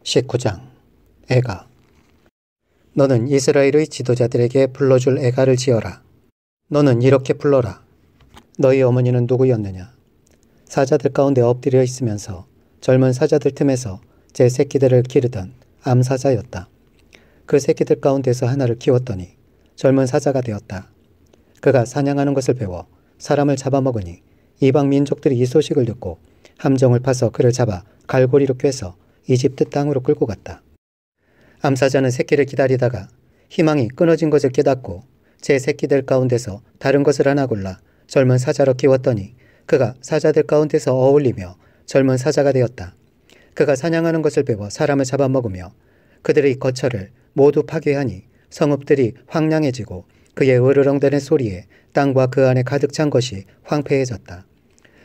19장 애가. 너는 이스라엘의 지도자들에게 불러줄 애가를 지어라. 너는 이렇게 불러라. 너희 어머니는 누구였느냐? 사자들 가운데 엎드려 있으면서 젊은 사자들 틈에서 제 새끼들을 기르던 암사자였다. 그 새끼들 가운데서 하나를 키웠더니 젊은 사자가 되었다. 그가 사냥하는 것을 배워 사람을 잡아먹으니 이방 민족들이 이 소식을 듣고 함정을 파서 그를 잡아 갈고리로 꿰서 이집트 땅으로 끌고 갔다. 암사자는 새끼를 기다리다가 희망이 끊어진 것을 깨닫고 제 새끼들 가운데서 다른 것을 하나 골라 젊은 사자로 키웠더니 그가 사자들 가운데서 어울리며 젊은 사자가 되었다. 그가 사냥하는 것을 배워 사람을 잡아먹으며 그들의 거처를 모두 파괴하니 성읍들이 황량해지고 그의 으르렁대는 소리에 땅과 그 안에 가득 찬 것이 황폐해졌다.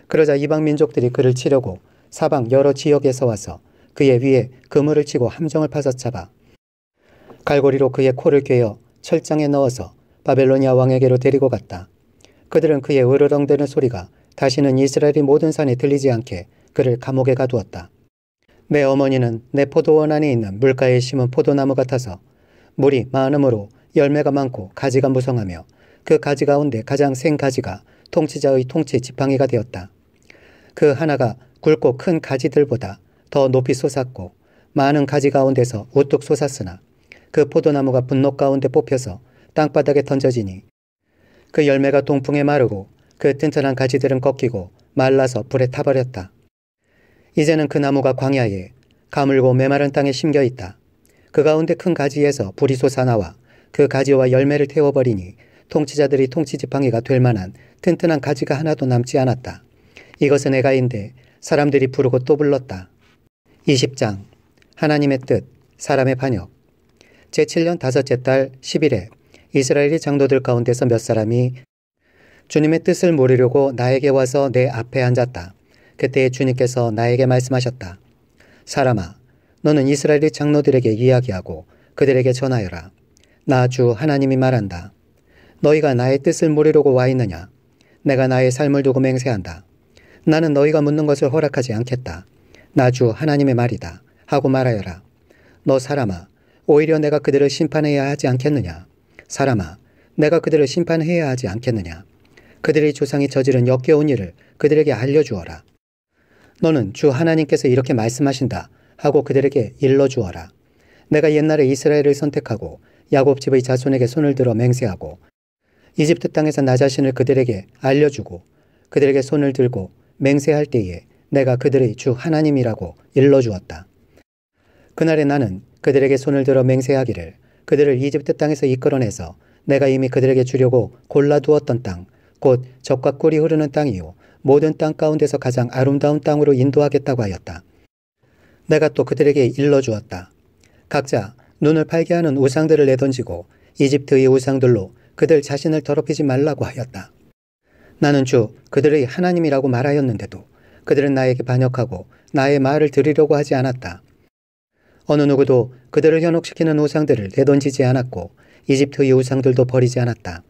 그러자 이방 민족들이 그를 치려고 사방 여러 지역에서 와서 그의 위에 그물을 치고 함정을 파서 잡아 갈고리로 그의 코를 꿰어 철장에 넣어서 바벨로니아 왕에게로 데리고 갔다. 그들은 그의 으르렁대는 소리가 다시는 이스라엘의 모든 산에 들리지 않게 그를 감옥에 가두었다. 내 어머니는 내 포도원 안에 있는 물가에 심은 포도나무 같아서 물이 많음으로 열매가 많고 가지가 무성하며 그 가지 가운데 가장 센 가지가 통치자의 통치 지팡이가 되었다. 그 하나가 굵고 큰 가지들보다 더 높이 솟았고 많은 가지 가운데서 우뚝 솟았으나 그 포도나무가 분노 가운데 뽑혀서 땅바닥에 던져지니 그 열매가 동풍에 마르고 그 튼튼한 가지들은 꺾이고 말라서 불에 타버렸다. 이제는 그 나무가 광야에 가물고 메마른 땅에 심겨 있다. 그 가운데 큰 가지에서 불이 솟아나와 그 가지와 열매를 태워버리니 통치자들이 통치지팡이가 될 만한 튼튼한 가지가 하나도 남지 않았다. 이것은 애가인데 사람들이 부르고 또 불렀다. 20장 하나님의 뜻, 사람의 반역. 제7년 5째 달 10일에 이스라엘의 장로들 가운데서 몇 사람이 주님의 뜻을 물으려고 나에게 와서 내 앞에 앉았다. 그때 주님께서 나에게 말씀하셨다. 사람아, 너는 이스라엘의 장로들에게 이야기하고 그들에게 전하여라. 나 주 하나님이 말한다. 너희가 나의 뜻을 물으려고 와 있느냐? 내가 나의 삶을 두고 맹세한다. 나는 너희가 묻는 것을 허락하지 않겠다. 나 주 하나님의 말이다. 하고 말하여라. 너 사람아, 오히려 내가 그들을 심판해야 하지 않겠느냐? 사람아, 내가 그들을 심판해야 하지 않겠느냐? 그들의 조상이 저지른 역겨운 일을 그들에게 알려주어라. 너는 주 하나님께서 이렇게 말씀하신다 하고 그들에게 일러주어라. 내가 옛날에 이스라엘을 선택하고 야곱 집의 자손에게 손을 들어 맹세하고 이집트 땅에서 나 자신을 그들에게 알려주고 그들에게 손을 들고 맹세할 때에 내가 그들의 주 하나님이라고 일러주었다. 그날에 나는 그들에게 손을 들어 맹세하기를 그들을 이집트 땅에서 이끌어내서 내가 이미 그들에게 주려고 골라두었던 땅, 곧 젖과 꿀이 흐르는 땅이요 모든 땅 가운데서 가장 아름다운 땅으로 인도하겠다고 하였다. 내가 또 그들에게 일러주었다. 각자 눈을 팔게 하는 우상들을 내던지고 이집트의 우상들로 그들 자신을 더럽히지 말라고 하였다. 나는 주 그들의 하나님이라고 말하였는데도 그들은 나에게 반역하고 나의 말을 들으려고 하지 않았다. 어느 누구도 그들을 현혹시키는 우상들을 내던지지 않았고 이집트의 우상들도 버리지 않았다.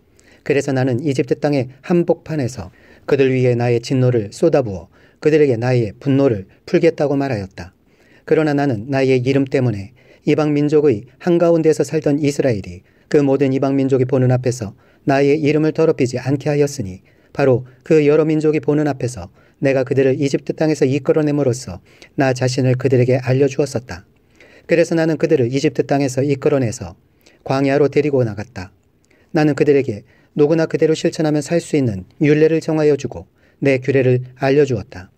그래서 나는 이집트 땅의 한복판에서 그들 위에 나의 진노를 쏟아부어 그들에게 나의 분노를 풀겠다고 말하였다. 그러나 나는 나의 이름 때문에 이방 민족의 한가운데서 살던 이스라엘이 그 모든 이방 민족이 보는 앞에서 나의 이름을 더럽히지 않게 하였으니 바로 그 여러 민족이 보는 앞에서 내가 그들을 이집트 땅에서 이끌어냄으로써 나 자신을 그들에게 알려주었었다. 그래서 나는 그들을 이집트 땅에서 이끌어내서 광야로 데리고 나갔다. 나는 그들에게 누구나 그대로 실천하면 살 수 있는 율례를 정하여 주고 내 규례를 알려주었다.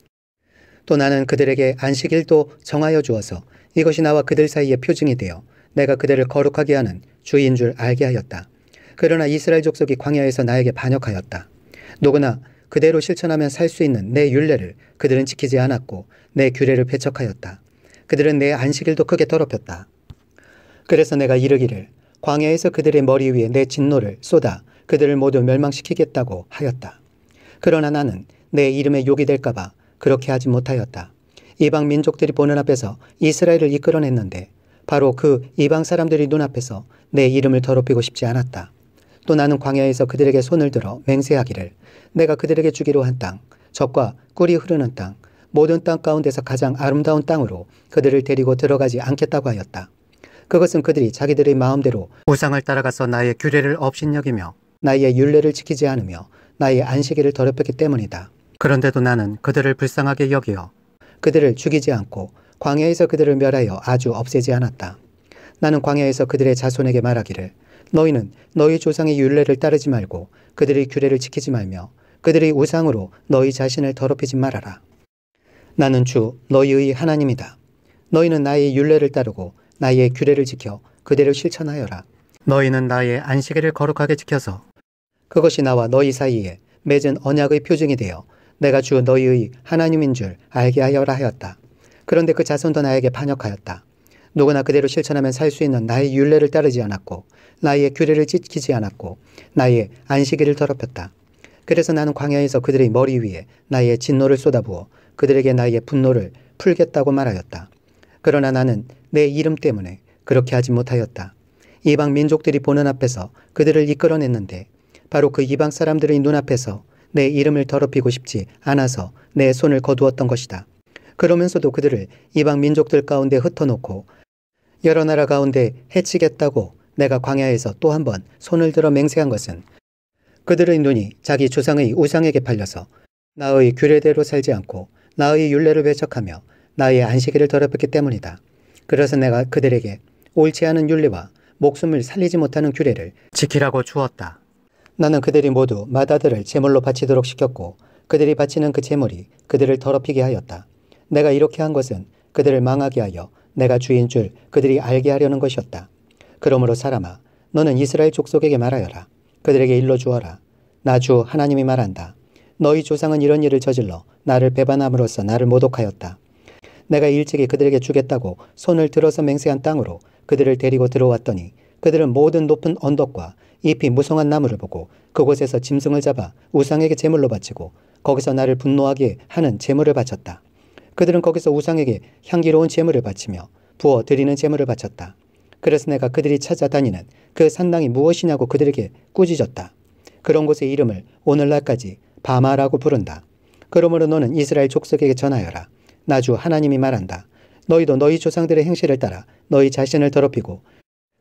또 나는 그들에게 안식일도 정하여 주어서 이것이 나와 그들 사이의 표징이 되어 내가 그들을 거룩하게 하는 주인 줄 알게 하였다. 그러나 이스라엘 족속이 광야에서 나에게 반역하였다. 누구나 그대로 실천하면 살 수 있는 내 율례를 그들은 지키지 않았고 내 규례를 배척하였다. 그들은 내 안식일도 크게 더럽혔다. 그래서 내가 이르기를 광야에서 그들의 머리 위에 내 진노를 쏟아 그들을 모두 멸망시키겠다고 하였다. 그러나 나는 내 이름에 욕이 될까 봐 그렇게 하지 못하였다. 이방 민족들이 보는 앞에서 이스라엘을 이끌어냈는데 바로 그 이방 사람들이 눈앞에서 내 이름을 더럽히고 싶지 않았다. 또 나는 광야에서 그들에게 손을 들어 맹세하기를 내가 그들에게 주기로 한 땅, 젖과 꿀이 흐르는 땅, 모든 땅 가운데서 가장 아름다운 땅으로 그들을 데리고 들어가지 않겠다고 하였다. 그것은 그들이 자기들의 마음대로 우상을 따라가서 나의 규례를 업신여기며 나의 율례를 지키지 않으며 나의 안식일을 더럽혔기 때문이다. 그런데도 나는 그들을 불쌍하게 여기어 그들을 죽이지 않고 광야에서 그들을 멸하여 아주 없애지 않았다. 나는 광야에서 그들의 자손에게 말하기를 너희는 너희 조상의 율례를 따르지 말고 그들의 규례를 지키지 말며 그들의 우상으로 너희 자신을 더럽히지 말아라. 나는 주 너희의 하나님이다. 너희는 나의 율례를 따르고 나의 규례를 지켜 그대로 실천하여라. 너희는 나의 안식일을 거룩하게 지켜서 그것이 나와 너희 사이에 맺은 언약의 표징이 되어 내가 주 너희의 하나님인 줄 알게 하여라 하였다. 그런데 그 자손도 나에게 반역하였다. 누구나 그대로 실천하면 살 수 있는 나의 율례를 따르지 않았고 나의 규례를 지키지 않았고 나의 안식일을 더럽혔다. 그래서 나는 광야에서 그들의 머리 위에 나의 진노를 쏟아부어 그들에게 나의 분노를 풀겠다고 말하였다. 그러나 나는 내 이름 때문에 그렇게 하지 못하였다. 이방 민족들이 보는 앞에서 그들을 이끌어냈는데 바로 그 이방 사람들의 눈앞에서 내 이름을 더럽히고 싶지 않아서 내 손을 거두었던 것이다. 그러면서도 그들을 이방 민족들 가운데 흩어놓고 여러 나라 가운데 해치겠다고 내가 광야에서 또 한 번 손을 들어 맹세한 것은 그들의 눈이 자기 조상의 우상에게 팔려서 나의 규례대로 살지 않고 나의 율례를 배척하며 나의 안식일을 더럽혔기 때문이다. 그래서 내가 그들에게 옳지 않은 율례와 목숨을 살리지 못하는 규례를 지키라고 주었다. 나는 그들이 모두 맏아들을 제물로 바치도록 시켰고 그들이 바치는 그 제물이 그들을 더럽히게 하였다. 내가 이렇게 한 것은 그들을 망하게 하여 내가 주인 줄 그들이 알게 하려는 것이었다. 그러므로 사람아, 너는 이스라엘 족속에게 말하여라. 그들에게 일러주어라. 나 주 하나님이 말한다. 너희 조상은 이런 일을 저질러 나를 배반함으로써 나를 모독하였다. 내가 일찍이 그들에게 주겠다고 손을 들어서 맹세한 땅으로 그들을 데리고 들어왔더니 그들은 모든 높은 언덕과 잎이 무성한 나무를 보고 그곳에서 짐승을 잡아 우상에게 제물로 바치고 거기서 나를 분노하게 하는 제물을 바쳤다. 그들은 거기서 우상에게 향기로운 제물을 바치며 부어 드리는 제물을 바쳤다. 그래서 내가 그들이 찾아다니는 그 산당이 무엇이냐고 그들에게 꾸짖었다. 그런 곳의 이름을 오늘날까지 바마라고 부른다. 그러므로 너는 이스라엘 족속에게 전하여라. 나 주 하나님이 말한다. 너희도 너희 조상들의 행실을 따라 너희 자신을 더럽히고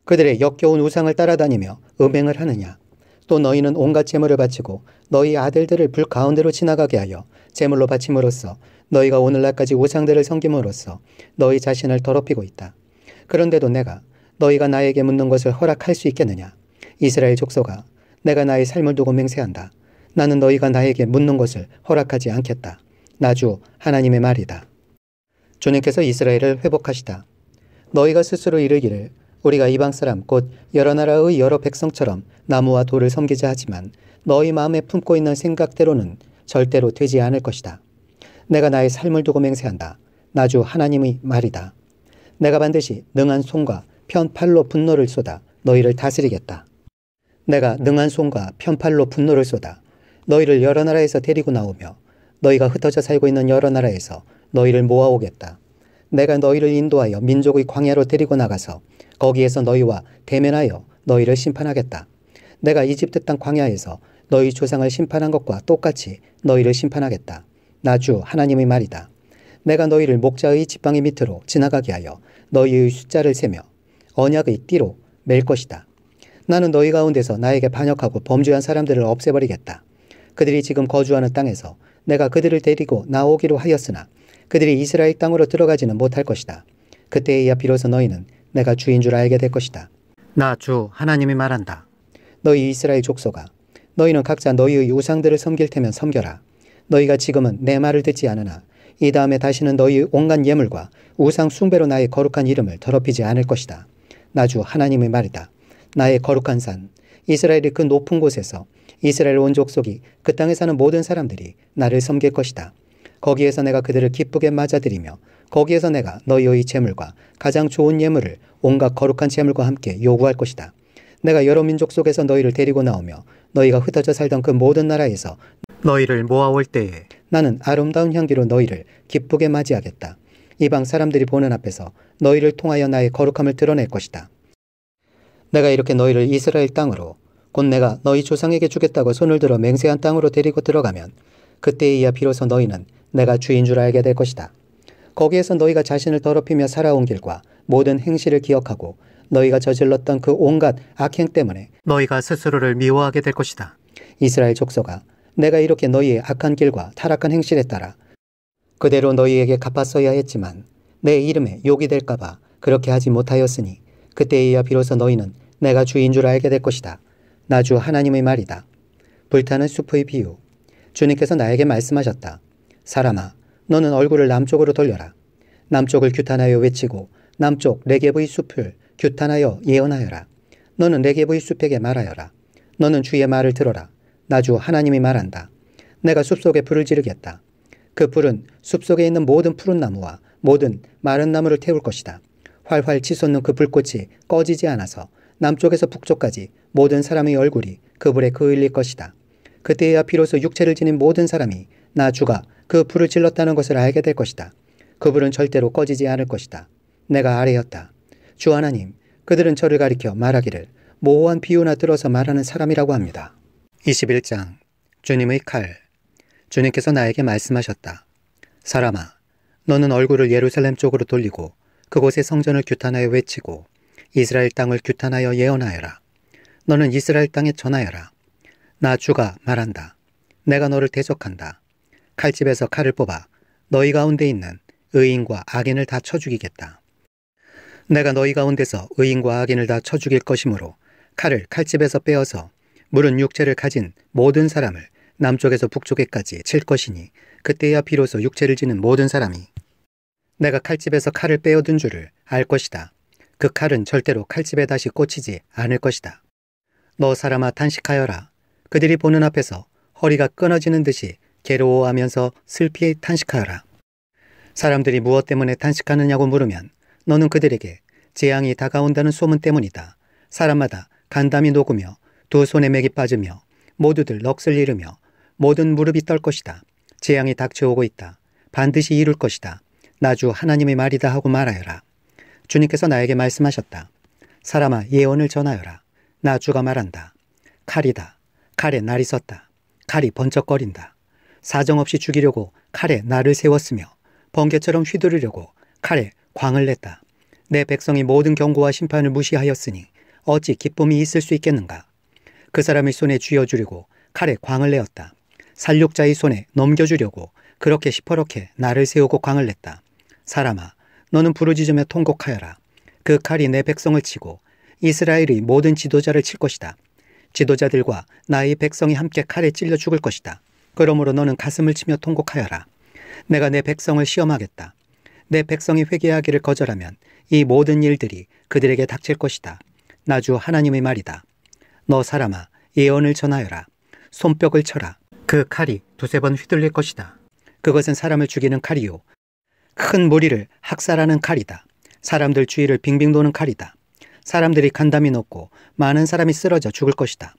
그들의 역겨운 우상을 따라다니며 음행을 하느냐. 또 너희는 온갖 제물을 바치고 너희 아들들을 불 가운데로 지나가게 하여 제물로 바침으로써 너희가 오늘날까지 우상들을 섬김으로써 너희 자신을 더럽히고 있다. 그런데도 내가 너희가 나에게 묻는 것을 허락할 수 있겠느냐. 이스라엘 족속아, 내가 나의 삶을 두고 맹세한다. 나는 너희가 나에게 묻는 것을 허락하지 않겠다. 나 주 하나님의 말이다. 주님께서 이스라엘을 회복하시다. 너희가 스스로 이르기를 우리가 이방 사람 곧 여러 나라의 여러 백성처럼 나무와 돌을 섬기자 하지만 너희 마음에 품고 있는 생각대로는 절대로 되지 않을 것이다. 내가 나의 삶을 두고 맹세한다. 나 주 하나님의 말이다. 내가 반드시 능한 손과 편팔로 분노를 쏟아 너희를 다스리겠다. 내가 능한 손과 편팔로 분노를 쏟아 너희를 여러 나라에서 데리고 나오며 너희가 흩어져 살고 있는 여러 나라에서 너희를 모아오겠다. 내가 너희를 인도하여 민족의 광야로 데리고 나가서 거기에서 너희와 대면하여 너희를 심판하겠다. 내가 이집트 땅 광야에서 너희 조상을 심판한 것과 똑같이 너희를 심판하겠다. 나 주 하나님의 말이다. 내가 너희를 목자의 지팡이 밑으로 지나가게 하여 너희의 숫자를 세며 언약의 띠로 맬 것이다. 나는 너희 가운데서 나에게 반역하고 범죄한 사람들을 없애버리겠다. 그들이 지금 거주하는 땅에서 내가 그들을 데리고 나오기로 하였으나 그들이 이스라엘 땅으로 들어가지는 못할 것이다. 그때에야 비로소 너희는 내가 주인 줄 알게 될 것이다. 나 주 하나님이 말한다. 너희 이스라엘 족속아, 너희는 각자 너희의 우상들을 섬길 테면 섬겨라. 너희가 지금은 내 말을 듣지 않으나 이 다음에 다시는 너희의 온갖 예물과 우상 숭배로 나의 거룩한 이름을 더럽히지 않을 것이다. 나 주 하나님의 말이다. 나의 거룩한 산, 이스라엘의 그 높은 곳에서 이스라엘 온 족속이 그 땅에 사는 모든 사람들이 나를 섬길 것이다. 거기에서 내가 그들을 기쁘게 맞아들이며 거기에서 내가 너희의 제물과 가장 좋은 예물을 온갖 거룩한 제물과 함께 요구할 것이다. 내가 여러 민족 속에서 너희를 데리고 나오며 너희가 흩어져 살던 그 모든 나라에서 너희를 모아올 때에 나는 아름다운 향기로 너희를 기쁘게 맞이하겠다. 이방 사람들이 보는 앞에서 너희를 통하여 나의 거룩함을 드러낼 것이다. 내가 이렇게 너희를 이스라엘 땅으로 곧 내가 너희 조상에게 주겠다고 손을 들어 맹세한 땅으로 데리고 들어가면 그때에야 비로소 너희는 내가 주인 줄 알게 될 것이다. 거기에서 너희가 자신을 더럽히며 살아온 길과 모든 행실을 기억하고 너희가 저질렀던 그 온갖 악행 때문에 너희가 스스로를 미워하게 될 것이다. 이스라엘 족속아, 내가 이렇게 너희의 악한 길과 타락한 행실에 따라 그대로 너희에게 갚았어야 했지만 내 이름에 욕이 될까 봐 그렇게 하지 못하였으니 그때에야 비로소 너희는 내가 주인 줄 알게 될 것이다. 나 주 하나님의 말이다. 불타는 숲의 비유. 주님께서 나에게 말씀하셨다. 사람아, 너는 얼굴을 남쪽으로 돌려라. 남쪽을 규탄하여 외치고 남쪽 레게브의 숲을 규탄하여 예언하여라. 너는 레게브의 숲에게 말하여라. 너는 주의 말을 들어라. 나 주 하나님이 말한다. 내가 숲속에 불을 지르겠다. 그 불은 숲속에 있는 모든 푸른 나무와 모든 마른 나무를 태울 것이다. 활활 치솟는 그 불꽃이 꺼지지 않아서 남쪽에서 북쪽까지 모든 사람의 얼굴이 그 불에 그을릴 것이다. 그때야 비로소 육체를 지닌 모든 사람이 나 주가 그 불을 질렀다는 것을 알게 될 것이다. 그 불은 절대로 꺼지지 않을 것이다. 내가 아뢰었다. 주 하나님, 그들은 저를 가리켜 말하기를 모호한 비유나 들어서 말하는 사람이라고 합니다. 21장. 주님의 칼. 주님께서 나에게 말씀하셨다. 사람아, 너는 얼굴을 예루살렘 쪽으로 돌리고 그곳의 성전을 규탄하여 외치고 이스라엘 땅을 규탄하여 예언하여라. 너는 이스라엘 땅에 전하여라. 나 주가 말한다. 내가 너를 대적한다. 칼집에서 칼을 뽑아 너희 가운데 있는 의인과 악인을 다 쳐 죽이겠다. 내가 너희 가운데서 의인과 악인을 다 쳐 죽일 것이므로 칼을 칼집에서 빼어서 무른 육체를 가진 모든 사람을 남쪽에서 북쪽에까지 칠 것이니 그때야 비로소 육체를 지는 모든 사람이 내가 칼집에서 칼을 빼어둔 줄을 알 것이다. 그 칼은 절대로 칼집에 다시 꽂히지 않을 것이다. 너 사람아, 탄식하여라. 그들이 보는 앞에서 허리가 끊어지는 듯이 괴로워하면서 슬피 탄식하여라. 사람들이 무엇 때문에 탄식하느냐고 물으면 너는 그들에게 재앙이 다가온다는 소문 때문이다. 사람마다 간담이 녹으며 두 손에 맥이 빠지며 모두들 넋을 잃으며 모든 무릎이 떨 것이다. 재앙이 닥쳐오고 있다. 반드시 이룰 것이다. 나 주 하나님의 말이다 하고 말하여라. 주님께서 나에게 말씀하셨다. 사람아, 예언을 전하여라. 나 주가 말한다. 칼이다. 칼에 날이 섰다. 칼이 번쩍거린다. 사정없이 죽이려고 칼에 날을 세웠으며 번개처럼 휘두르려고 칼에 광을 냈다. 내 백성이 모든 경고와 심판을 무시하였으니 어찌 기쁨이 있을 수 있겠는가. 그 사람의 손에 쥐어주려고 칼에 광을 내었다. 살육자의 손에 넘겨주려고 그렇게 시퍼렇게 날을 세우고 광을 냈다. 사람아, 너는 부르짖으며 통곡하여라. 그 칼이 내 백성을 치고 이스라엘의 모든 지도자를 칠 것이다. 지도자들과 나의 백성이 함께 칼에 찔려 죽을 것이다. 그러므로 너는 가슴을 치며 통곡하여라. 내가 내 백성을 시험하겠다. 내 백성이 회개하기를 거절하면 이 모든 일들이 그들에게 닥칠 것이다. 나 주 하나님의 말이다. 너 사람아, 예언을 전하여라. 손뼉을 쳐라. 그 칼이 두세 번 휘둘릴 것이다. 그것은 사람을 죽이는 칼이요, 큰 무리를 학살하는 칼이다. 사람들 주위를 빙빙 도는 칼이다. 사람들이 간담이 높고 많은 사람이 쓰러져 죽을 것이다.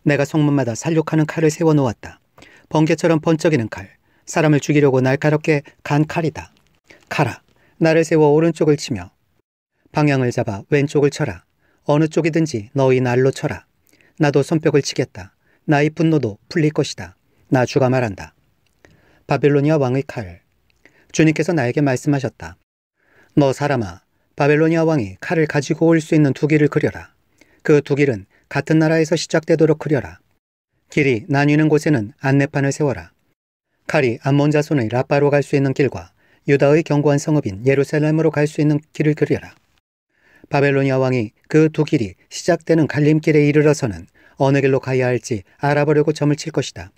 내가 성문마다 살육하는 칼을 세워놓았다. 번개처럼 번쩍이는 칼, 사람을 죽이려고 날카롭게 간 칼이다. 칼아, 나를 세워 오른쪽을 치며 방향을 잡아 왼쪽을 쳐라. 어느 쪽이든지 너희 날로 쳐라. 나도 손뼉을 치겠다. 나의 분노도 풀릴 것이다. 나 주가 말한다. 바벨로니아 왕의 칼. 주님께서 나에게 말씀하셨다. 너 사람아, 바벨로니아 왕이 칼을 가지고 올 수 있는 두 길을 그려라. 그 두 길은 같은 나라에서 시작되도록 그려라. 길이 나뉘는 곳에는 안내판을 세워라. 칼이 암몬 자손의 라빠로 갈 수 있는 길과 유다의 견고한 성읍인 예루살렘으로 갈 수 있는 길을 그려라. 바벨로니아 왕이 그 두 길이 시작되는 갈림길에 이르러서는 어느 길로 가야 할지 알아보려고 점을 칠 것이다.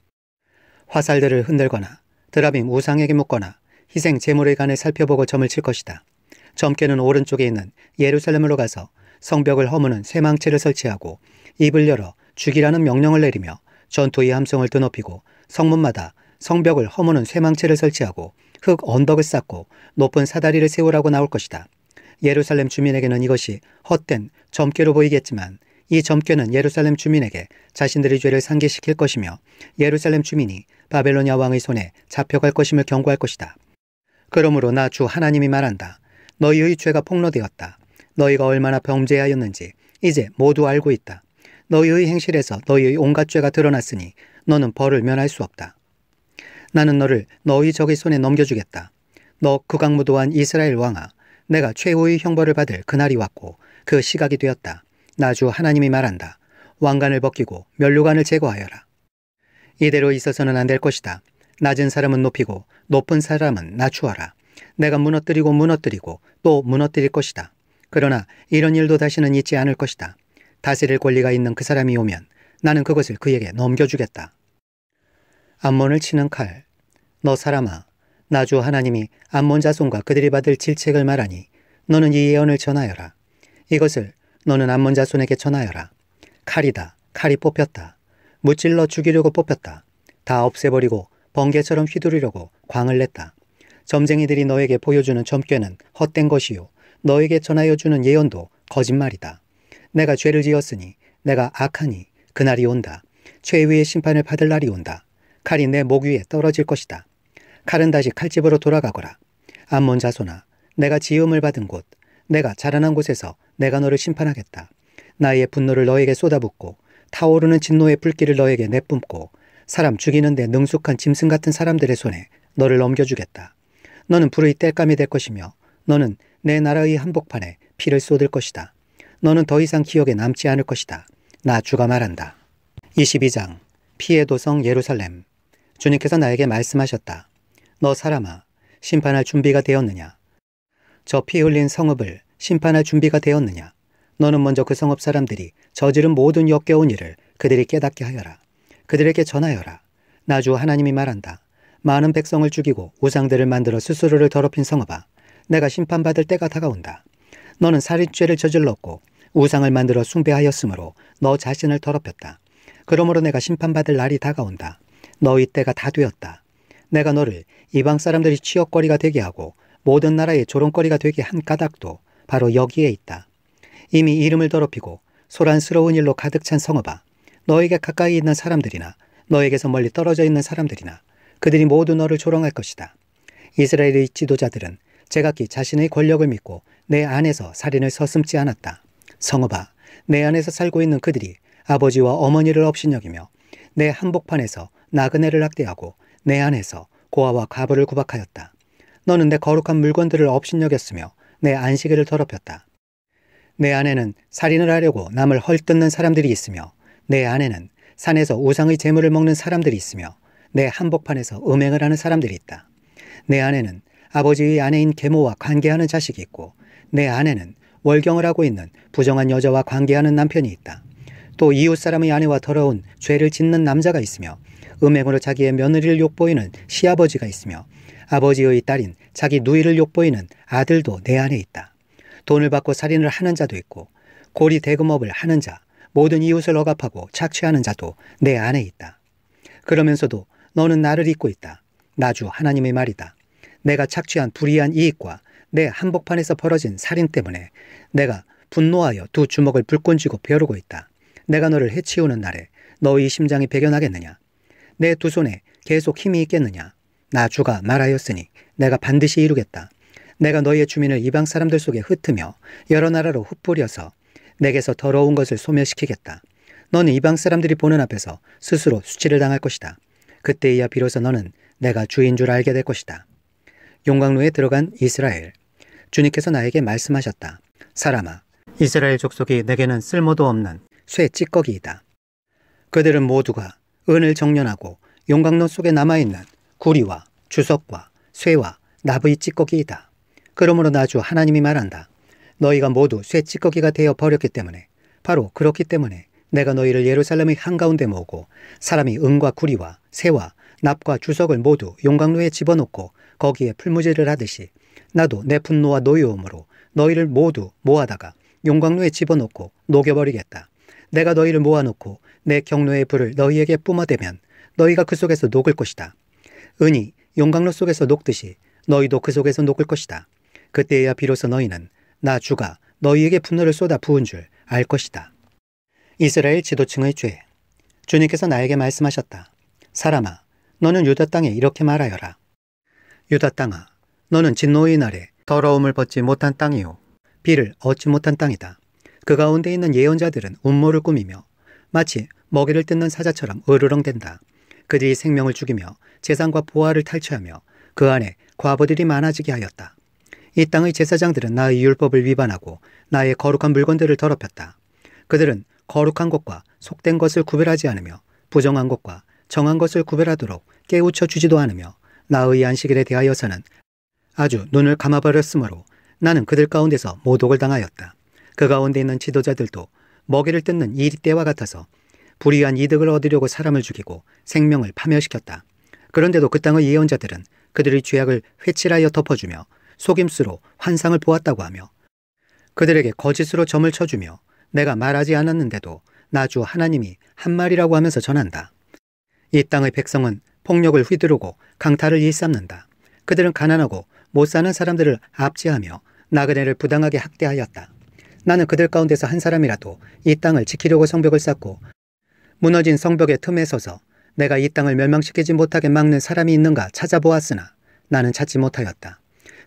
화살들을 흔들거나 드라빔 우상에게 묻거나 희생 제물의 간을 살펴보고 점을 칠 것이다. 점괘는 오른쪽에 있는 예루살렘으로 가서 성벽을 허무는 쇠망치를 설치하고 입을 열어 죽이라는 명령을 내리며 전투의 함성을 드높이고 성문마다 성벽을 허무는 쇠망치를 설치하고 흙 언덕을 쌓고 높은 사다리를 세우라고 나올 것이다. 예루살렘 주민에게는 이것이 헛된 점괘로 보이겠지만 이 점괘는 예루살렘 주민에게 자신들의 죄를 상기시킬 것이며 예루살렘 주민이 바벨로니아 왕의 손에 잡혀갈 것임을 경고할 것이다. 그러므로 나 주 하나님이 말한다. 너희의 죄가 폭로되었다. 너희가 얼마나 범죄하였는지 이제 모두 알고 있다. 너희의 행실에서 너희의 온갖 죄가 드러났으니 너는 벌을 면할 수 없다. 나는 너를 너희 적의 손에 넘겨주겠다. 너 극악무도한 이스라엘 왕아, 내가 최후의 형벌을 받을 그날이 왔고 그 시각이 되었다. 나 주 하나님이 말한다. 왕관을 벗기고 면류관을 제거하여라. 이대로 있어서는 안 될 것이다. 낮은 사람은 높이고 높은 사람은 낮추어라. 내가 무너뜨리고 또 무너뜨릴 것이다. 그러나 이런 일도 다시는 있지 않을 것이다. 다스릴 권리가 있는 그 사람이 오면 나는 그것을 그에게 넘겨주겠다. 암몬을 치는 칼. 너 사람아, 나 주 하나님이 암몬 자손과 그들이 받을 질책을 말하니 너는 이 예언을 전하여라. 이것을 너는 암몬 자손에게 전하여라. 칼이다. 칼이 뽑혔다. 무찔러 죽이려고 뽑혔다. 다 없애버리고 번개처럼 휘두르려고 광을 냈다. 점쟁이들이 너에게 보여주는 점괘는 헛된 것이요 너에게 전하여 주는 예언도 거짓말이다. 내가 죄를 지었으니 내가 악하니 그날이 온다. 최후의 심판을 받을 날이 온다. 칼이 내 목 위에 떨어질 것이다. 칼은 다시 칼집으로 돌아가거라. 암몬 자손아, 내가 지음을 받은 곳, 내가 자라난 곳에서 내가 너를 심판하겠다. 나의 분노를 너에게 쏟아붓고 타오르는 진노의 불길을 너에게 내뿜고 사람 죽이는데 능숙한 짐승 같은 사람들의 손에 너를 넘겨주겠다. 너는 불의 땔감이 될 것이며 너는 내 나라의 한복판에 피를 쏟을 것이다. 너는 더 이상 기억에 남지 않을 것이다. 나 주가 말한다. 22장 피의 도성 예루살렘. 주님께서 나에게 말씀하셨다. 너 사람아, 심판할 준비가 되었느냐? 저 피 흘린 성읍을 심판할 준비가 되었느냐? 너는 먼저 그 성읍 사람들이 저지른 모든 역겨운 일을 그들이 깨닫게 하여라. 그들에게 전하여라. 나 주 하나님이 말한다. 많은 백성을 죽이고 우상들을 만들어 스스로를 더럽힌 성읍아, 내가 심판받을 때가 다가온다. 너는 살인죄를 저질렀고 우상을 만들어 숭배하였으므로 너 자신을 더럽혔다. 그러므로 내가 심판받을 날이 다가온다. 너희 때가 다 되었다. 내가 너를 이방 사람들이 취업거리가 되게 하고 모든 나라의 조롱거리가 되게 한 까닭도 바로 여기에 있다. 이미 이름을 더럽히고 소란스러운 일로 가득 찬 성읍아, 너에게 가까이 있는 사람들이나 너에게서 멀리 떨어져 있는 사람들이나 그들이 모두 너를 조롱할 것이다. 이스라엘의 지도자들은 제각기 자신의 권력을 믿고 내 안에서 살인을 서슴지 않았다. 성읍아, 내 안에서 살고 있는 그들이 아버지와 어머니를 업신여기며 내 한복판에서 나그네를 학대하고 내 안에서 고아와 과부를 구박하였다. 너는 내 거룩한 물건들을 업신여겼으며 내 안식일을 더럽혔다. 내 안에는 살인을 하려고 남을 헐뜯는 사람들이 있으며 내 안에는 산에서 우상의 재물을 먹는 사람들이 있으며 내 한복판에서 음행을 하는 사람들이 있다. 내 안에는 아버지의 아내인 계모와 관계하는 자식이 있고 내 안에는 월경을 하고 있는 부정한 여자와 관계하는 남편이 있다. 또 이웃 사람의 아내와 더러운 죄를 짓는 남자가 있으며 음행으로 자기의 며느리를 욕보이는 시아버지가 있으며 아버지의 딸인 자기 누이를 욕보이는 아들도 내 안에 있다. 돈을 받고 살인을 하는 자도 있고 고리 대금업을 하는 자, 모든 이웃을 억압하고 착취하는 자도 내 안에 있다. 그러면서도 너는 나를 잊고 있다. 나 주 하나님의 말이다. 내가 착취한 불이한 이익과 내 한복판에서 벌어진 살인 때문에 내가 분노하여 두 주먹을 불끈 쥐고 벼르고 있다. 내가 너를 해치우는 날에 너의 심장이 배겨나겠느냐? 내 두 손에 계속 힘이 있겠느냐? 나 주가 말하였으니 내가 반드시 이루겠다. 내가 너희의 주민을 이방 사람들 속에 흩으며 여러 나라로 흩뿌려서 내게서 더러운 것을 소멸시키겠다. 너는 이방 사람들이 보는 앞에서 스스로 수치를 당할 것이다. 그때야 비로소 너는 내가 주인 줄 알게 될 것이다. 용광로에 들어간 이스라엘. 주님께서 나에게 말씀하셨다. 사람아, 이스라엘 족속이 내게는 쓸모도 없는 쇠 찌꺼기이다. 그들은 모두가 은을 정련하고 용광로 속에 남아있는 구리와 주석과 쇠와 나무의 찌꺼기이다. 그러므로 나 주 하나님이 말한다. 너희가 모두 쇠 찌꺼기가 되어 버렸기 때문에, 바로 그렇기 때문에 내가 너희를 예루살렘의 한가운데 모으고 사람이 은과 구리와 쇠와 납과 주석을 모두 용광로에 집어넣고 거기에 풀무질을 하듯이 나도 내 분노와 노여움으로 너희를 모두 모아다가 용광로에 집어넣고 녹여버리겠다. 내가 너희를 모아놓고 내 경로의 불을 너희에게 뿜어대면 너희가 그 속에서 녹을 것이다. 은이 용광로 속에서 녹듯이 너희도 그 속에서 녹을 것이다. 그때야 비로소 너희는 나 주가 너희에게 분노를 쏟아 부은 줄 알 것이다. 이스라엘 지도층의 죄. 주님께서 나에게 말씀하셨다. 사람아, 너는 유다 땅에 이렇게 말하여라. 유다 땅아, 너는 진노의 날에 더러움을 벗지 못한 땅이요 비를 얻지 못한 땅이다. 그 가운데 있는 예언자들은 음모를 꾸미며 마치 먹이를 뜯는 사자처럼 으르렁댄다. 그들이 생명을 죽이며 재산과 보화를 탈취하며 그 안에 과부들이 많아지게 하였다. 이 땅의 제사장들은 나의 율법을 위반하고 나의 거룩한 물건들을 더럽혔다. 그들은 거룩한 것과 속된 것을 구별하지 않으며 부정한 것과 정한 것을 구별하도록 깨우쳐 주지도 않으며 나의 안식일에 대하여서는 아주 눈을 감아버렸으므로 나는 그들 가운데서 모독을 당하였다. 그 가운데 있는 지도자들도 먹이를 뜯는 이리떼와 같아서 불의한 이득을 얻으려고 사람을 죽이고 생명을 파멸시켰다. 그런데도 그 땅의 예언자들은 그들의 죄악을 회칠하여 덮어주며 속임수로 환상을 보았다고 하며 그들에게 거짓으로 점을 쳐주며 내가 말하지 않았는데도 나 주 하나님이 한 말이라고 하면서 전한다. 이 땅의 백성은 폭력을 휘두르고 강탈을 일삼는다. 그들은 가난하고 못 사는 사람들을 압제하며 나그네를 부당하게 학대하였다. 나는 그들 가운데서 한 사람이라도 이 땅을 지키려고 성벽을 쌓고 무너진 성벽의 틈에 서서 내가 이 땅을 멸망시키지 못하게 막는 사람이 있는가 찾아보았으나 나는 찾지 못하였다.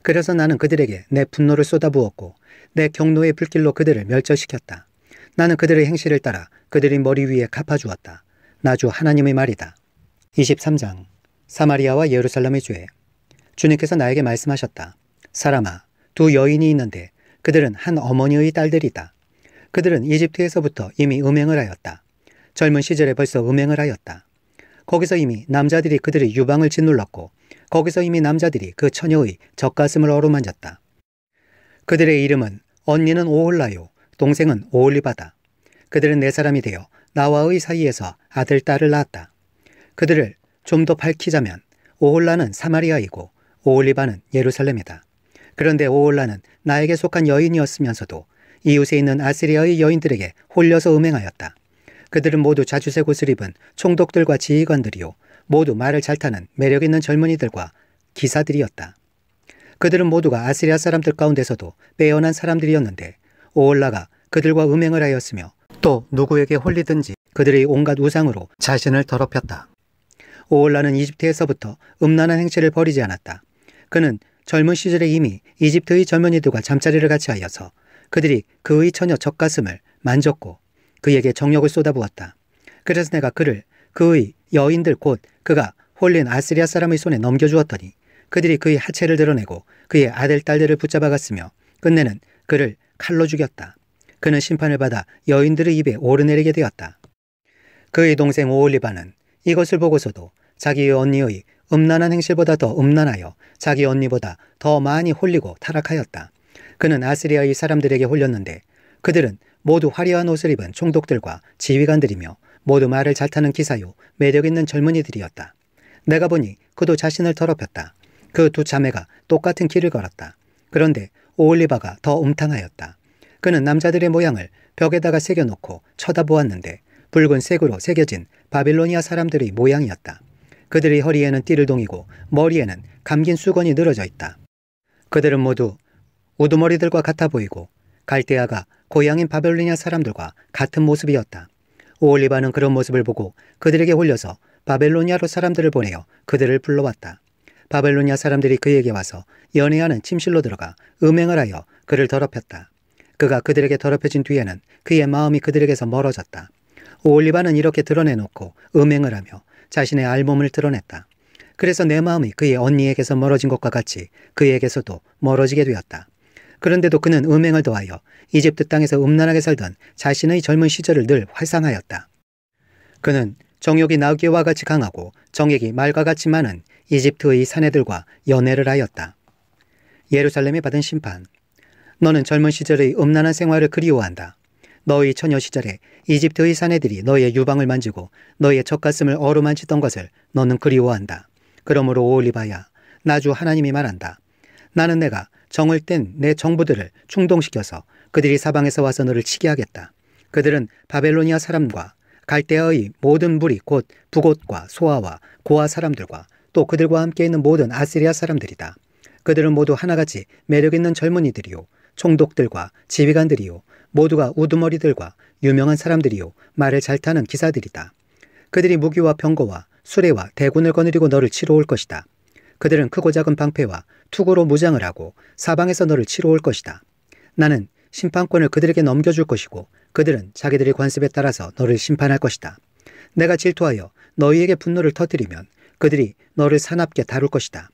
그래서 나는 그들에게 내 분노를 쏟아부었고 내 경노의 불길로 그들을 멸절시켰다. 나는 그들의 행실을 따라 그들의 머리 위에 갚아주었다. 나 주 하나님의 말이다. 23장 사마리아와 예루살렘의 죄. 주님께서 나에게 말씀하셨다. 사람아, 두 여인이 있는데 그들은 한 어머니의 딸들이다. 그들은 이집트에서부터 이미 음행을 하였다. 젊은 시절에 벌써 음행을 하였다. 거기서 이미 남자들이 그들의 유방을 짓눌렀고 거기서 이미 남자들이 그 처녀의 젖가슴을 어루만졌다. 그들의 이름은 언니는 오홀라요, 동생은 오홀리바다. 그들은 내 사람이 되어 나와의 사이에서 아들, 딸을 낳았다. 그들을 좀 더 밝히자면 오홀라는 사마리아이고 오홀리바는 예루살렘이다. 그런데 오홀라는 나에게 속한 여인이었으면서도 이웃에 있는 아시리아의 여인들에게 홀려서 음행하였다. 그들은 모두 자주색 옷을 입은 총독들과 지휘관들이요 모두 말을 잘 타는 매력 있는 젊은이들과 기사들이었다. 그들은 모두가 아시리아 사람들 가운데서도 빼어난 사람들이었는데 오홀라가 그들과 음행을 하였으며 또 누구에게 홀리든지 그들의 온갖 우상으로 자신을 더럽혔다. 오홀라는 이집트에서부터 음란한 행실을 버리지 않았다. 그는 젊은 시절에 이미 이집트의 젊은이들과 잠자리를 같이 하여서 그들이 그의 처녀 젖가슴을 만졌고 그에게 정욕을 쏟아부었다. 그래서 내가 그를 그의 여인들 곧 그가 홀린 아시리아 사람의 손에 넘겨주었더니 그들이 그의 하체를 드러내고 그의 아들, 딸들을 붙잡아갔으며 끝내는 그를 칼로 죽였다. 그는 심판을 받아 여인들의 입에 오르내리게 되었다. 그의 동생 오홀리바는 이것을 보고서도 자기의 언니의 음란한 행실보다 더 음란하여 자기 언니보다 더 많이 홀리고 타락하였다. 그는 아시리아의 사람들에게 홀렸는데 그들은 모두 화려한 옷을 입은 총독들과 지휘관들이며 모두 말을 잘 타는 기사요 매력 있는 젊은이들이었다. 내가 보니 그도 자신을 더럽혔다. 그 두 자매가 똑같은 길을 걸었다. 그런데 오홀리바가 더 음탕하였다. 그는 남자들의 모양을 벽에다가 새겨놓고 쳐다보았는데 붉은 색으로 새겨진 바빌로니아 사람들의 모양이었다. 그들의 허리에는 띠를 동이고 머리에는 감긴 수건이 늘어져 있다. 그들은 모두 우두머리들과 같아 보이고 갈대아가 고향인 바빌로니아 사람들과 같은 모습이었다. 오홀리바는 그런 모습을 보고 그들에게 홀려서 바벨로니아로 사람들을 보내어 그들을 불러왔다. 바벨로니아 사람들이 그에게 와서 연애하는 침실로 들어가 음행을 하여 그를 더럽혔다. 그가 그들에게 더럽혀진 뒤에는 그의 마음이 그들에게서 멀어졌다. 오홀리바는 이렇게 드러내놓고 음행을 하며 자신의 알몸을 드러냈다. 그래서 내 마음이 그의 언니에게서 멀어진 것과 같이 그에게서도 멀어지게 되었다. 그런데도 그는 음행을 더하여 이집트 땅에서 음란하게 살던 자신의 젊은 시절을 늘 회상하였다. 그는 정욕이 나귀와 같이 강하고 정액이 말과 같이 많은 이집트의 사내들과 연애를 하였다. 예루살렘이 받은 심판. 너는 젊은 시절의 음란한 생활을 그리워한다. 너의 처녀 시절에 이집트의 사내들이 너의 유방을 만지고 너의 젖가슴을 어루만지던 것을 너는 그리워한다. 그러므로 오홀리바야, 나 주 하나님이 말한다. 나는 내가 정을 뗀 내 정부들을 충동시켜서 그들이 사방에서 와서 너를 치게 하겠다. 그들은 바벨로니아 사람과 갈대아의 모든 무리 곧 북옷과 소아와 고아 사람들과 또 그들과 함께 있는 모든 아시리아 사람들이다. 그들은 모두 하나같이 매력있는 젊은이들이요 총독들과 지휘관들이요 모두가 우두머리들과 유명한 사람들이요 말을 잘 타는 기사들이다. 그들이 무기와 병거와 수레와 대군을 거느리고 너를 치러 올 것이다. 그들은 크고 작은 방패와 투구로 무장을 하고 사방에서 너를 치러 올 것이다. 나는 심판권을 그들에게 넘겨줄 것이고 그들은 자기들의 관습에 따라서 너를 심판할 것이다. 내가 질투하여 너희에게 분노를 터뜨리면 그들이 너를 사납게 다룰 것이다.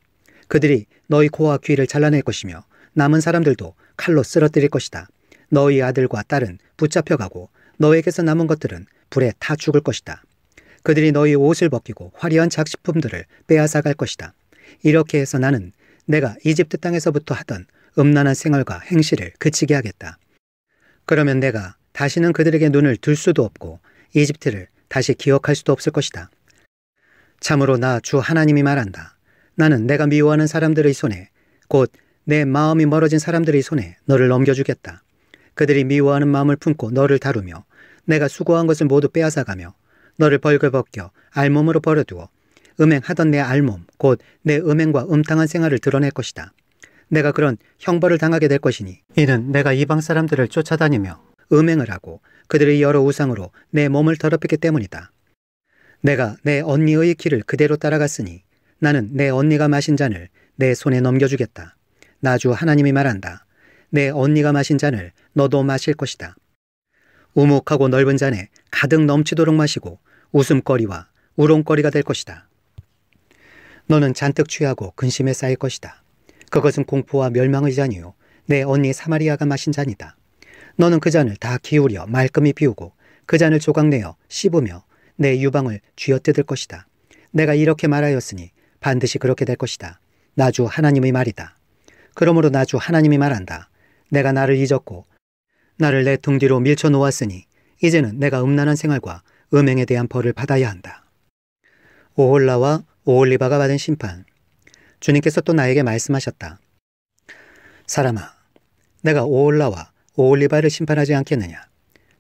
그들이 너희 코와 귀를 잘라낼 것이며 남은 사람들도 칼로 쓰러뜨릴 것이다. 너희 아들과 딸은 붙잡혀가고 너에게서 남은 것들은 불에 타 죽을 것이다. 그들이 너희 옷을 벗기고 화려한 장식품들을 빼앗아갈 것이다. 이렇게 해서 나는 내가 이집트 땅에서부터 하던 음란한 생활과 행실을 그치게 하겠다. 그러면 내가 다시는 그들에게 눈을 들 수도 없고 이집트를 다시 기억할 수도 없을 것이다. 참으로 나 주 하나님이 말한다. 나는 내가 미워하는 사람들의 손에, 곧 내 마음이 멀어진 사람들의 손에 너를 넘겨주겠다. 그들이 미워하는 마음을 품고 너를 다루며 내가 수고한 것을 모두 빼앗아가며 너를 벌거벗겨 알몸으로 버려두어 음행하던 내 알몸, 곧 내 음행과 음탕한 생활을 드러낼 것이다. 내가 그런 형벌을 당하게 될 것이니 이는 내가 이방 사람들을 쫓아다니며 음행을 하고 그들의 여러 우상으로 내 몸을 더럽히기 때문이다. 내가 내 언니의 길을 그대로 따라갔으니 나는 내 언니가 마신 잔을 내 손에 넘겨주겠다. 나 주 하나님이 말한다. 내 언니가 마신 잔을 너도 마실 것이다. 우묵하고 넓은 잔에 가득 넘치도록 마시고 웃음거리와 우롱거리가 될 것이다. 너는 잔뜩 취하고 근심에 쌓일 것이다. 그것은 공포와 멸망의 잔이요 내 언니 사마리아가 마신 잔이다. 너는 그 잔을 다 기울여 말끔히 비우고 그 잔을 조각내어 씹으며 내 유방을 쥐어뜯을 것이다. 내가 이렇게 말하였으니 반드시 그렇게 될 것이다. 나 주 하나님의 말이다. 그러므로 나 주 하나님이 말한다. 내가 나를 잊었고 나를 내 등 뒤로 밀쳐 놓았으니 이제는 내가 음란한 생활과 음행에 대한 벌을 받아야 한다. 오홀라와 오홀리바가 받은 심판. 주님께서 또 나에게 말씀하셨다. 사람아, 내가 오홀라와 오홀리바를 심판하지 않겠느냐.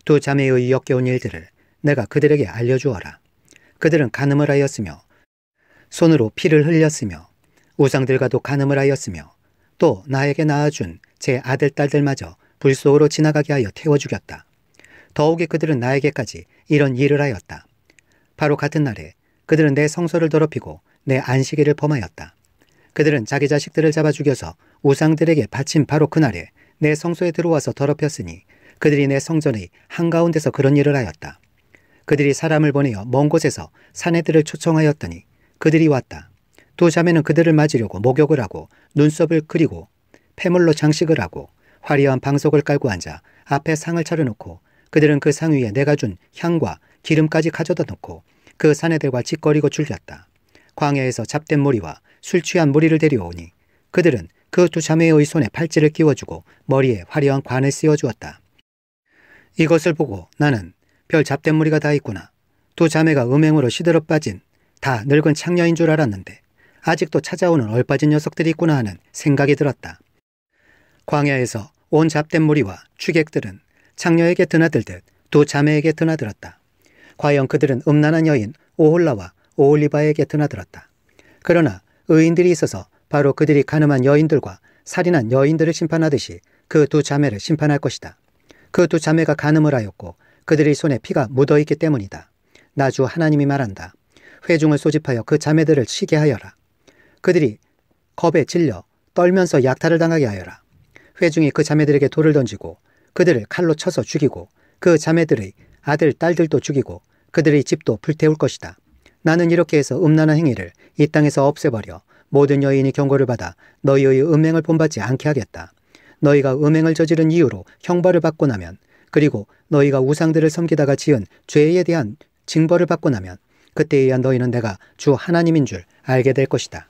두 자매의 역겨운 일들을 내가 그들에게 알려주어라. 그들은 간음을 하였으며 손으로 피를 흘렸으며 우상들과도 간음을 하였으며 또 나에게 낳아준 제 아들 딸들마저 불 속으로 지나가게 하여 태워 죽였다. 더욱이 그들은 나에게까지 이런 일을 하였다. 바로 같은 날에 그들은 내 성소를 더럽히고 내 안식일을 범하였다. 그들은 자기 자식들을 잡아 죽여서 우상들에게 바친 바로 그날에 내 성소에 들어와서 더럽혔으니 그들이 내 성전의 한가운데서 그런 일을 하였다. 그들이 사람을 보내어 먼 곳에서 사내들을 초청하였더니 그들이 왔다. 두 자매는 그들을 맞으려고 목욕을 하고 눈썹을 그리고 폐물로 장식을 하고 화려한 방석을 깔고 앉아 앞에 상을 차려놓고 그들은 그 상 위에 내가 준 향과 기름까지 가져다 놓고 그 사내들과 짓거리고 즐겼다. 광야에서 잡된 무리와 술 취한 무리를 데려오니 그들은 그 두 자매의 손에 팔찌를 끼워주고 머리에 화려한 관을 씌워주었다. 이것을 보고 나는 별 잡된 무리가 다 있구나. 두 자매가 음행으로 시들어 빠진 다 늙은 창녀인 줄 알았는데 아직도 찾아오는 얼빠진 녀석들이 있구나 하는 생각이 들었다. 광야에서 온 잡된 무리와 취객들은 창녀에게 드나들듯 두 자매에게 드나들었다. 과연 그들은 음란한 여인 오홀라와 오홀리바에게 드나들었다. 그러나 의인들이 있어서 바로 그들이 간음한 여인들과 살인한 여인들을 심판하듯이 그 두 자매를 심판할 것이다. 그 두 자매가 간음을 하였고 그들의 손에 피가 묻어있기 때문이다. 나 주 하나님이 말한다. 회중을 소집하여 그 자매들을 치게 하여라. 그들이 겁에 질려 떨면서 약탈을 당하게 하여라. 회중이 그 자매들에게 돌을 던지고 그들을 칼로 쳐서 죽이고 그 자매들의 아들, 딸들도 죽이고 그들의 집도 불태울 것이다. 나는 이렇게 해서 음란한 행위를 이 땅에서 없애버려 모든 여인이 경고를 받아 너희의 음행을 본받지 않게 하겠다. 너희가 음행을 저지른 이유로 형벌을 받고 나면 그리고 너희가 우상들을 섬기다가 지은 죄에 대한 징벌을 받고 나면 그때에야 너희는 내가 주 하나님인 줄 알게 될 것이다.